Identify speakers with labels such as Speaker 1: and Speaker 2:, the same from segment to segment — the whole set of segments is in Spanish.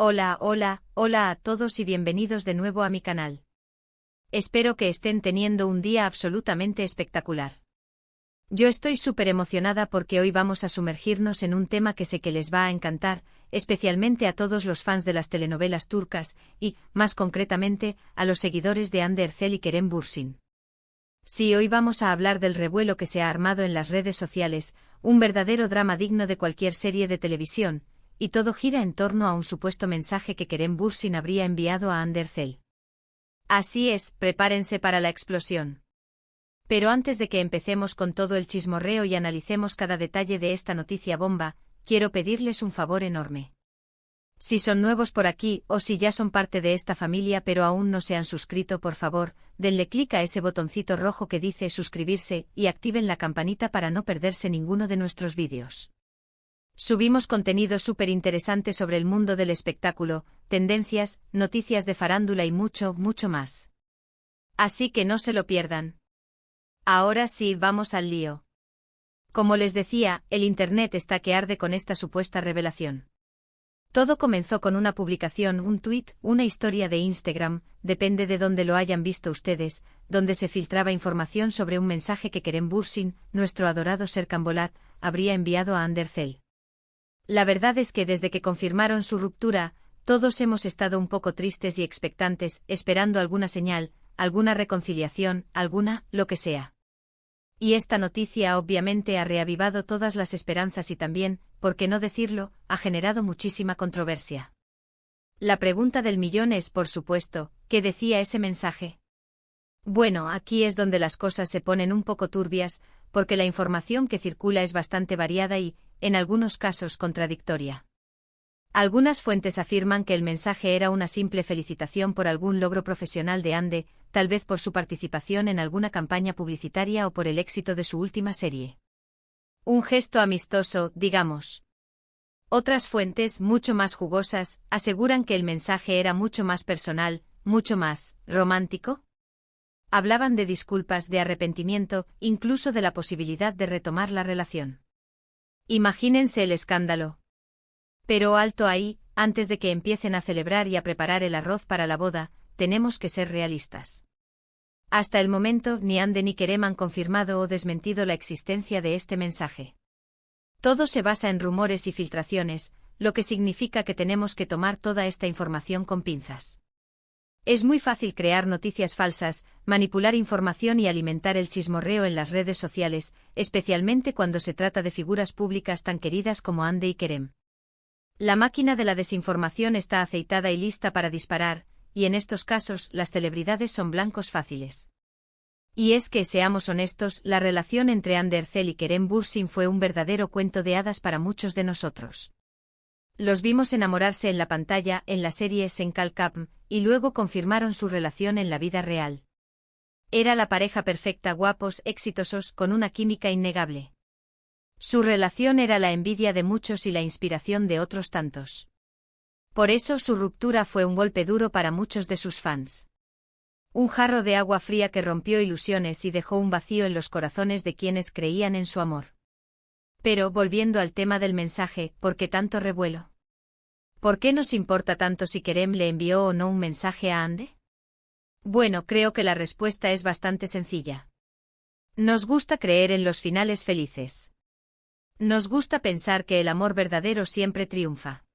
Speaker 1: Hola a todos y bienvenidos de nuevo a mi canal. Espero que estén teniendo un día absolutamente espectacular. Yo estoy súper emocionada porque hoy vamos a sumergirnos en un tema que sé que les va a encantar, especialmente a todos los fans de las telenovelas turcas y, más concretamente, a los seguidores de Hande Erçel y Kerem Bürsin. Sí, hoy vamos a hablar del revuelo que se ha armado en las redes sociales, un verdadero drama digno de cualquier serie de televisión, y todo gira en torno a un supuesto mensaje que Kerem Bürsin habría enviado a Hande Erçel. Así es, prepárense para la explosión. Pero antes de que empecemos con todo el chismorreo y analicemos cada detalle de esta noticia bomba, quiero pedirles un favor enorme. Si son nuevos por aquí o si ya son parte de esta familia pero aún no se han suscrito, por favor, denle clic a ese botoncito rojo que dice suscribirse y activen la campanita para no perderse ninguno de nuestros vídeos. Subimos contenido súper interesante sobre el mundo del espectáculo, tendencias, noticias de farándula y mucho más. Así que no se lo pierdan. Ahora sí, vamos al lío. Como les decía, el internet está que arde con esta supuesta revelación. Todo comenzó con una publicación, un tuit, una historia de Instagram, depende de dónde lo hayan visto ustedes, donde se filtraba información sobre un mensaje que Kerem Bürsin, nuestro adorado Serkan Bolat, habría enviado a Hande Erçel. La verdad es que desde que confirmaron su ruptura, todos hemos estado un poco tristes y expectantes, esperando alguna señal, alguna reconciliación, lo que sea. Y esta noticia obviamente ha reavivado todas las esperanzas y también, por qué no decirlo, ha generado muchísima controversia. La pregunta del millón es, por supuesto, ¿qué decía ese mensaje? Bueno, aquí es donde las cosas se ponen un poco turbias, porque la información que circula es bastante variada y, en algunos casos, contradictoria. Algunas fuentes afirman que el mensaje era una simple felicitación por algún logro profesional de Hande, tal vez por su participación en alguna campaña publicitaria o por el éxito de su última serie. Un gesto amistoso, digamos. Otras fuentes, mucho más jugosas, aseguran que el mensaje era mucho más personal, mucho más romántico. Hablaban de disculpas, de arrepentimiento, incluso de la posibilidad de retomar la relación. Imagínense el escándalo. Pero alto ahí, antes de que empiecen a celebrar y a preparar el arroz para la boda, tenemos que ser realistas. Hasta el momento, ni Hande ni Kerem han confirmado o desmentido la existencia de este mensaje. Todo se basa en rumores y filtraciones, lo que significa que tenemos que tomar toda esta información con pinzas. Es muy fácil crear noticias falsas, manipular información y alimentar el chismorreo en las redes sociales, especialmente cuando se trata de figuras públicas tan queridas como Hande y Kerem. La máquina de la desinformación está aceitada y lista para disparar, y en estos casos las celebridades son blancos fáciles. Y es que, seamos honestos, la relación entre Hande Erçel y Kerem Bürsin fue un verdadero cuento de hadas para muchos de nosotros. Los vimos enamorarse en la pantalla, en la serie Sen Kalkapm, y luego confirmaron su relación en la vida real. Era la pareja perfecta, guapos, exitosos, con una química innegable. Su relación era la envidia de muchos y la inspiración de otros tantos. Por eso su ruptura fue un golpe duro para muchos de sus fans. Un jarro de agua fría que rompió ilusiones y dejó un vacío en los corazones de quienes creían en su amor. Pero, volviendo al tema del mensaje, ¿por qué tanto revuelo? ¿Por qué nos importa tanto si Kerem le envió o no un mensaje a Hande? Bueno, creo que la respuesta es bastante sencilla. Nos gusta creer en los finales felices. Nos gusta pensar que el amor verdadero siempre triunfa.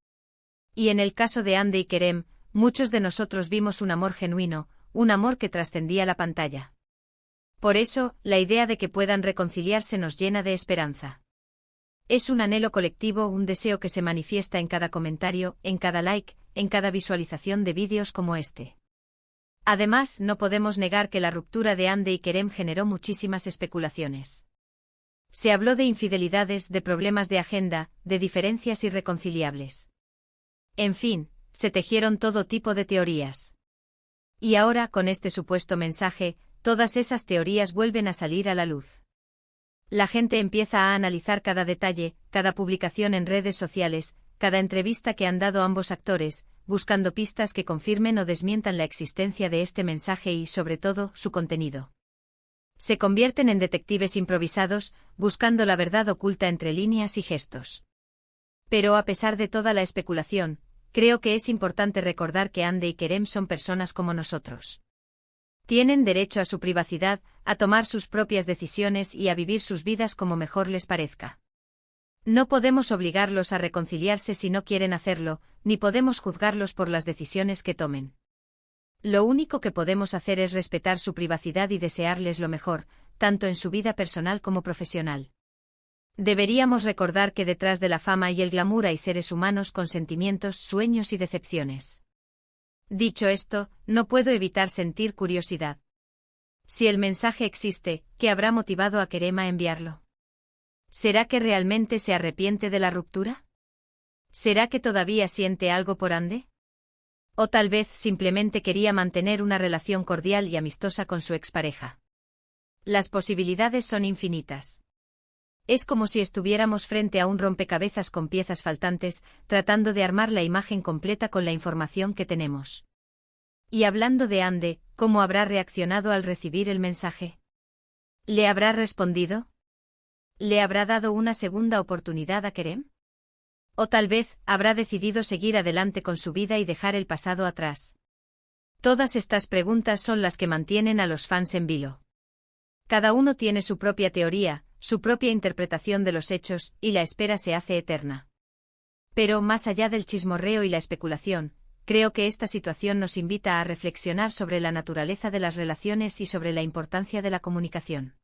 Speaker 1: Y en el caso de Hande y Kerem, muchos de nosotros vimos un amor genuino, un amor que trascendía la pantalla. Por eso, la idea de que puedan reconciliarse nos llena de esperanza. Es un anhelo colectivo, un deseo que se manifiesta en cada comentario, en cada like, en cada visualización de vídeos como este. Además, no podemos negar que la ruptura de Hande y Kerem generó muchísimas especulaciones. Se habló de infidelidades, de problemas de agenda, de diferencias irreconciliables. En fin, se tejieron todo tipo de teorías. Y ahora, con este supuesto mensaje, todas esas teorías vuelven a salir a la luz. La gente empieza a analizar cada detalle, cada publicación en redes sociales, cada entrevista que han dado ambos actores, buscando pistas que confirmen o desmientan la existencia de este mensaje y, sobre todo, su contenido. Se convierten en detectives improvisados, buscando la verdad oculta entre líneas y gestos. Pero a pesar de toda la especulación, creo que es importante recordar que Ande y Kerem son personas como nosotros. Tienen derecho a su privacidad, a tomar sus propias decisiones y a vivir sus vidas como mejor les parezca. No podemos obligarlos a reconciliarse si no quieren hacerlo, ni podemos juzgarlos por las decisiones que tomen. Lo único que podemos hacer es respetar su privacidad y desearles lo mejor, tanto en su vida personal como profesional. Deberíamos recordar que detrás de la fama y el glamour hay seres humanos con sentimientos, sueños y decepciones. Dicho esto, no puedo evitar sentir curiosidad. Si el mensaje existe, ¿qué habrá motivado a Kerem a enviarlo? ¿Será que realmente se arrepiente de la ruptura? ¿Será que todavía siente algo por Ande? O tal vez simplemente quería mantener una relación cordial y amistosa con su expareja. Las posibilidades son infinitas. Es como si estuviéramos frente a un rompecabezas con piezas faltantes, tratando de armar la imagen completa con la información que tenemos. Y hablando de Ande, ¿cómo habrá reaccionado al recibir el mensaje? ¿Le habrá respondido? ¿Le habrá dado una segunda oportunidad a Kerem? O tal vez, habrá decidido seguir adelante con su vida y dejar el pasado atrás. Todas estas preguntas son las que mantienen a los fans en vilo. Cada uno tiene su propia teoría, su propia interpretación de los hechos, y la espera se hace eterna. Pero, más allá del chismorreo y la especulación, creo que esta situación nos invita a reflexionar sobre la naturaleza de las relaciones y sobre la importancia de la comunicación.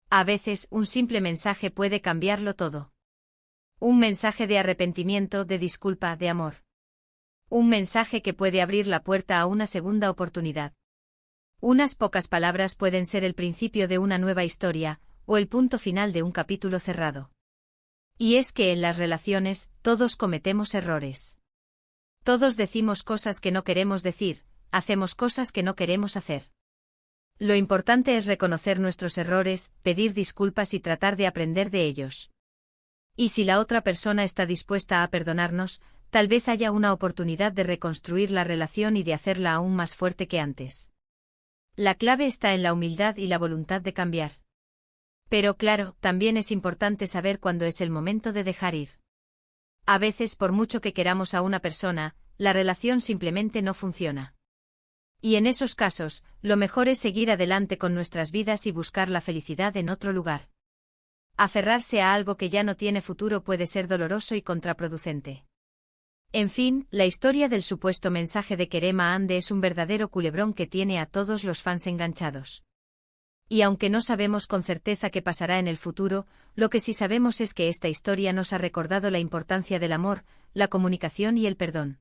Speaker 1: A veces, un simple mensaje puede cambiarlo todo. Un mensaje de arrepentimiento, de disculpa, de amor. Un mensaje que puede abrir la puerta a una segunda oportunidad. Unas pocas palabras pueden ser el principio de una nueva historia, o el punto final de un capítulo cerrado. Y es que en las relaciones, todos cometemos errores. Todos decimos cosas que no queremos decir, hacemos cosas que no queremos hacer. Lo importante es reconocer nuestros errores, pedir disculpas y tratar de aprender de ellos. Y si la otra persona está dispuesta a perdonarnos, tal vez haya una oportunidad de reconstruir la relación y de hacerla aún más fuerte que antes. La clave está en la humildad y la voluntad de cambiar. Pero claro, también es importante saber cuándo es el momento de dejar ir. A veces, por mucho que queramos a una persona, la relación simplemente no funciona. Y en esos casos, lo mejor es seguir adelante con nuestras vidas y buscar la felicidad en otro lugar. Aferrarse a algo que ya no tiene futuro puede ser doloroso y contraproducente. En fin, la historia del supuesto mensaje de Kerem a Ande es un verdadero culebrón que tiene a todos los fans enganchados. Y aunque no sabemos con certeza qué pasará en el futuro, lo que sí sabemos es que esta historia nos ha recordado la importancia del amor, la comunicación y el perdón.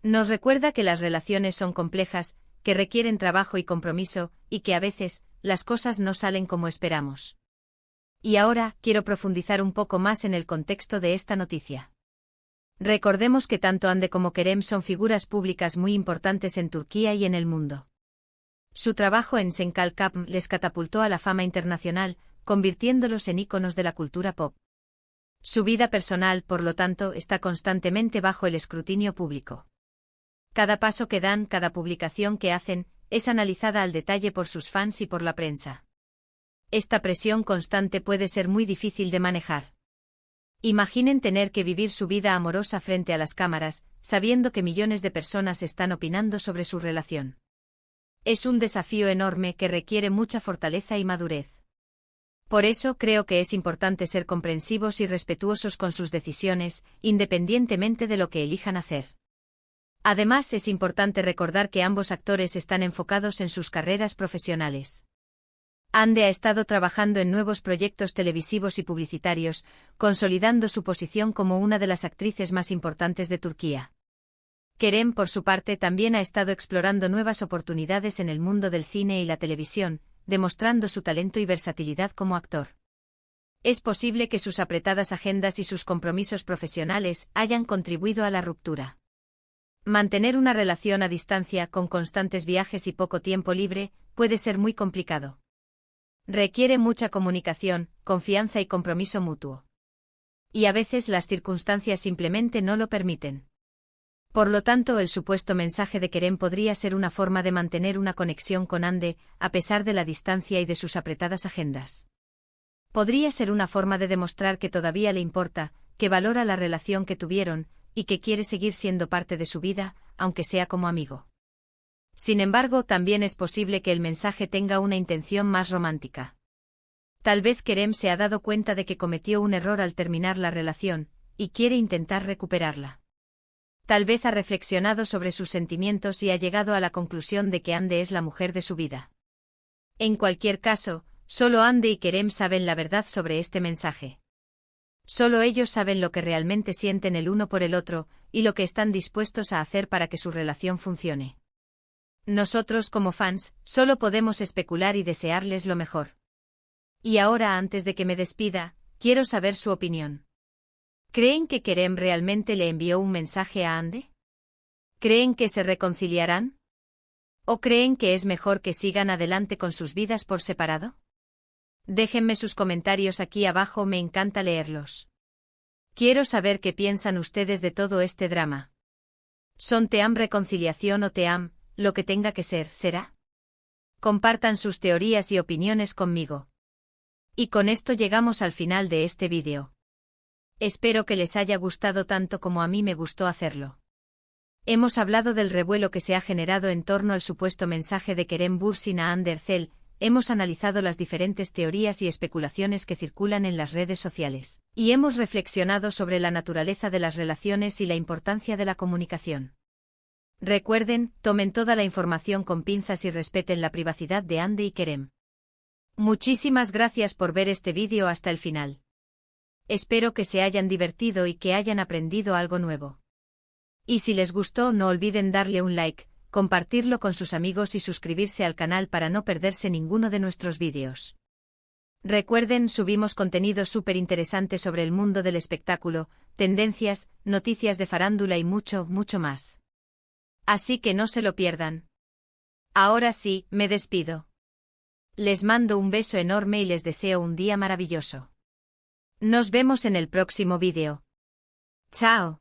Speaker 1: Nos recuerda que las relaciones son complejas, que requieren trabajo y compromiso, y que a veces, las cosas no salen como esperamos. Y ahora, quiero profundizar un poco más en el contexto de esta noticia. Recordemos que tanto Ande como Kerem son figuras públicas muy importantes en Turquía y en el mundo. Su trabajo en Senkal Kapm les catapultó a la fama internacional, convirtiéndolos en íconos de la cultura pop. Su vida personal, por lo tanto, está constantemente bajo el escrutinio público. Cada paso que dan, cada publicación que hacen, es analizada al detalle por sus fans y por la prensa. Esta presión constante puede ser muy difícil de manejar. Imaginen tener que vivir su vida amorosa frente a las cámaras, sabiendo que millones de personas están opinando sobre su relación. Es un desafío enorme que requiere mucha fortaleza y madurez. Por eso creo que es importante ser comprensivos y respetuosos con sus decisiones, independientemente de lo que elijan hacer. Además, es importante recordar que ambos actores están enfocados en sus carreras profesionales. Ande ha estado trabajando en nuevos proyectos televisivos y publicitarios, consolidando su posición como una de las actrices más importantes de Turquía. Kerem, por su parte, también ha estado explorando nuevas oportunidades en el mundo del cine y la televisión, demostrando su talento y versatilidad como actor. Es posible que sus apretadas agendas y sus compromisos profesionales hayan contribuido a la ruptura. Mantener una relación a distancia con constantes viajes y poco tiempo libre puede ser muy complicado. Requiere mucha comunicación, confianza y compromiso mutuo. Y a veces las circunstancias simplemente no lo permiten. Por lo tanto, el supuesto mensaje de Kerem podría ser una forma de mantener una conexión con Ande, a pesar de la distancia y de sus apretadas agendas. Podría ser una forma de demostrar que todavía le importa, que valora la relación que tuvieron, y que quiere seguir siendo parte de su vida, aunque sea como amigo. Sin embargo, también es posible que el mensaje tenga una intención más romántica. Tal vez Kerem se ha dado cuenta de que cometió un error al terminar la relación, y quiere intentar recuperarla. Tal vez ha reflexionado sobre sus sentimientos y ha llegado a la conclusión de que Hande es la mujer de su vida. En cualquier caso, solo Hande y Kerem saben la verdad sobre este mensaje. Solo ellos saben lo que realmente sienten el uno por el otro, y lo que están dispuestos a hacer para que su relación funcione. Nosotros como fans, solo podemos especular y desearles lo mejor. Y ahora, antes de que me despida, quiero saber su opinión. ¿Creen que Kerem realmente le envió un mensaje a Hande? ¿Creen que se reconciliarán? ¿O creen que es mejor que sigan adelante con sus vidas por separado? Déjenme sus comentarios aquí abajo, me encanta leerlos. Quiero saber qué piensan ustedes de todo este drama. ¿Son team reconciliación o team, lo que tenga que ser, será? Compartan sus teorías y opiniones conmigo. Y con esto llegamos al final de este vídeo. Espero que les haya gustado tanto como a mí me gustó hacerlo. Hemos hablado del revuelo que se ha generado en torno al supuesto mensaje de Kerem Bürsin a Hande Erçel, hemos analizado las diferentes teorías y especulaciones que circulan en las redes sociales, y hemos reflexionado sobre la naturaleza de las relaciones y la importancia de la comunicación. Recuerden, tomen toda la información con pinzas y respeten la privacidad de Hande y Kerem. Muchísimas gracias por ver este vídeo hasta el final. Espero que se hayan divertido y que hayan aprendido algo nuevo. Y si les gustó, no olviden darle un like, compartirlo con sus amigos y suscribirse al canal para no perderse ninguno de nuestros vídeos. Recuerden, subimos contenido súper interesante sobre el mundo del espectáculo, tendencias, noticias de farándula y mucho, mucho más. Así que no se lo pierdan. Ahora sí, me despido. Les mando un beso enorme y les deseo un día maravilloso. Nos vemos en el próximo vídeo. Chao.